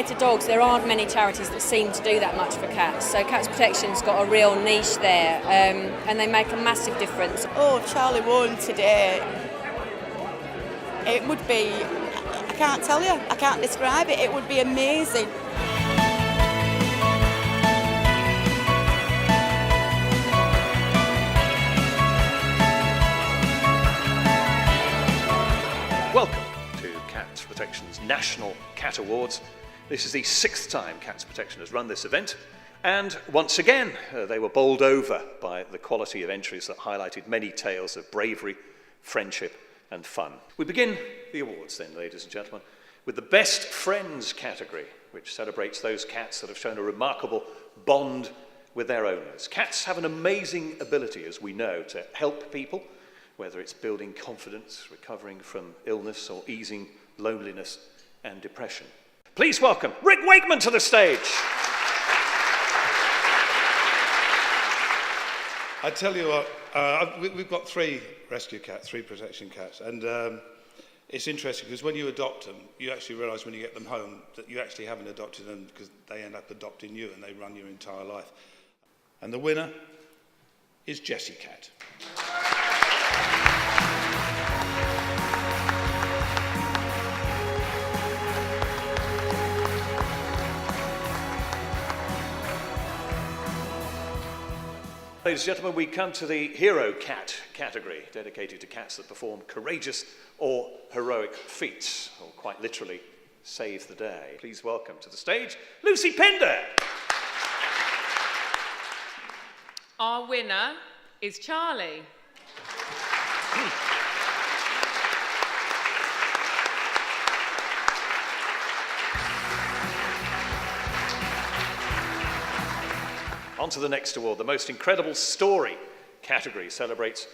compared to dogs, there aren't many charities that seem to do that much for cats. So Cats Protection's got a real niche there, and they make a massive difference. Oh, Charlie won today. It would be, I can't tell you, I can't describe it. It would be amazing. Welcome to Cats Protection's National Cat Awards. This is the 6th time Cats Protection has run this event, and once again they were bowled over by the quality of entries that highlighted many tales of bravery, friendship and fun. We begin the awards then, ladies and gentlemen, with the Best Friends category, which celebrates those cats that have shown a remarkable bond with their owners. Cats have an amazing ability, as we know, to help people, whether it's building confidence, recovering from illness, or easing loneliness and depression. Please welcome Rick Wakeman to the stage. I tell you what, we've got 3 rescue cats, 3 protection cats, and it's interesting because when you adopt them, you actually realise when you get them home that you actually haven't adopted them because they end up adopting you and they run your entire life. And the winner is Jessie Cat. Ladies and gentlemen, we come to the Hero Cat category, dedicated to cats that perform courageous or heroic feats, or quite literally, save the day. Please welcome to the stage, Lucy Pender. Our winner is Charlie. On to the next award, the Most Incredible Story category celebrates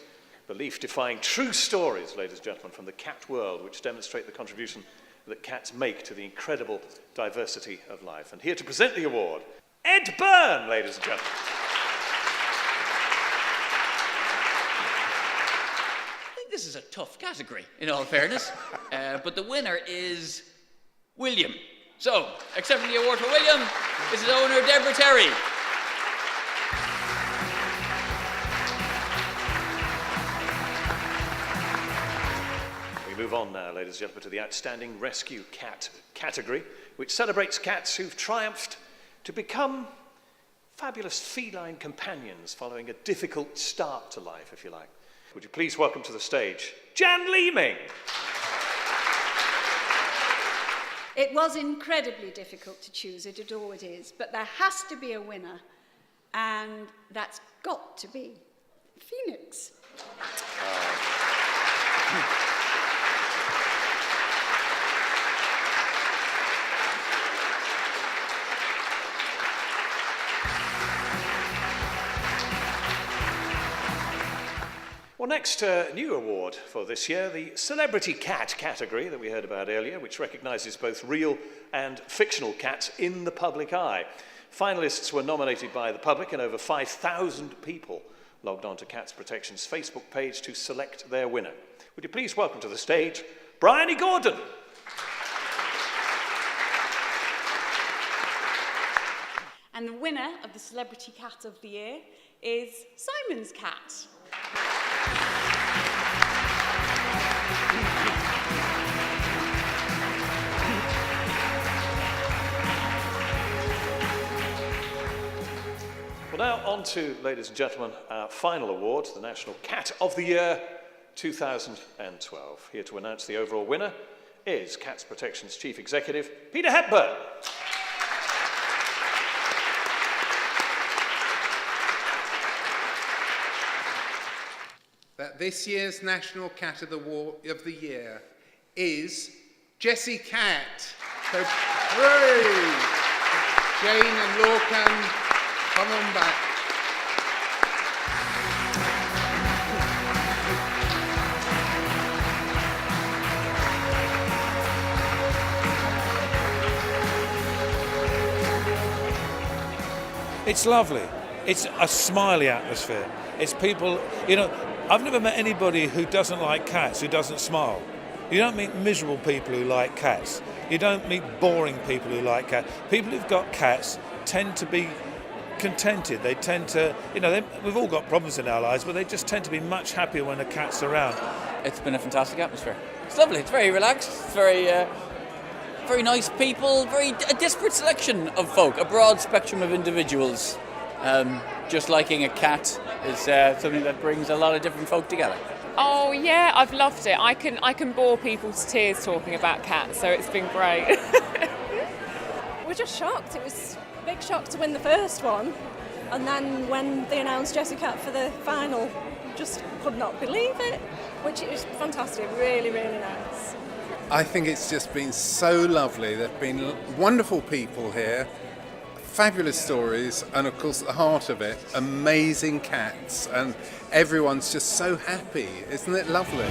belief-defying true stories, ladies and gentlemen, from the cat world, which demonstrate the contribution that cats make to the incredible diversity of life. And here to present the award, Ed Byrne, ladies and gentlemen. I think this is a tough category, in all fairness, but the winner is William. So, accepting the award for William is his owner, Deborah Terry. Move on now, ladies and gentlemen, to the Outstanding Rescue Cat category, which celebrates cats who've triumphed to become fabulous feline companions following a difficult start to life, if you like. Would you please welcome to the stage, Jan Leeming. It was incredibly difficult to choose, it always is, but there has to be a winner, and that's got to be Phoenix. Well, next new award for this year, the Celebrity Cat category that we heard about earlier, which recognises both real and fictional cats in the public eye. Finalists were nominated by the public, and over 5,000 people logged on to Cats Protection's Facebook page to select their winner. Would you please welcome to the stage, Bryony Gordon. And the winner of the Celebrity Cat of the Year is Simon's cat. Well, now on to, ladies and gentlemen, our final award, the National Cat of the Year 2012. Here to announce the overall winner is Cats Protection's Chief Executive, Peter Hepburn. That this year's National Cat of the Year is Jessie Cat. So praise Jane and Lorcan, come on back. It's lovely. It's a smiley atmosphere. It's people, you know, I've never met anybody who doesn't like cats, who doesn't smile. You don't meet miserable people who like cats. You don't meet boring people who like cats. People who've got cats tend to be contented. They tend to, we've all got problems in our lives, but they just tend to be much happier when a cat's around. It's been a fantastic atmosphere. It's lovely. It's very relaxed. It's very nice people. A disparate selection of folk. A broad spectrum of individuals. Just liking a cat is something that brings a lot of different folk together. Oh yeah, I've loved it. I can bore people to tears talking about cats, so it's been great. We're just shocked. It was a big shock to win the first one, and then when they announced Jessie Cat for the final, just could not believe it, which is fantastic, really, really nice. I think it's just been so lovely. There have been wonderful people here, fabulous stories, and of course at the heart of it, amazing cats, and everyone's just so happy. Isn't it lovely?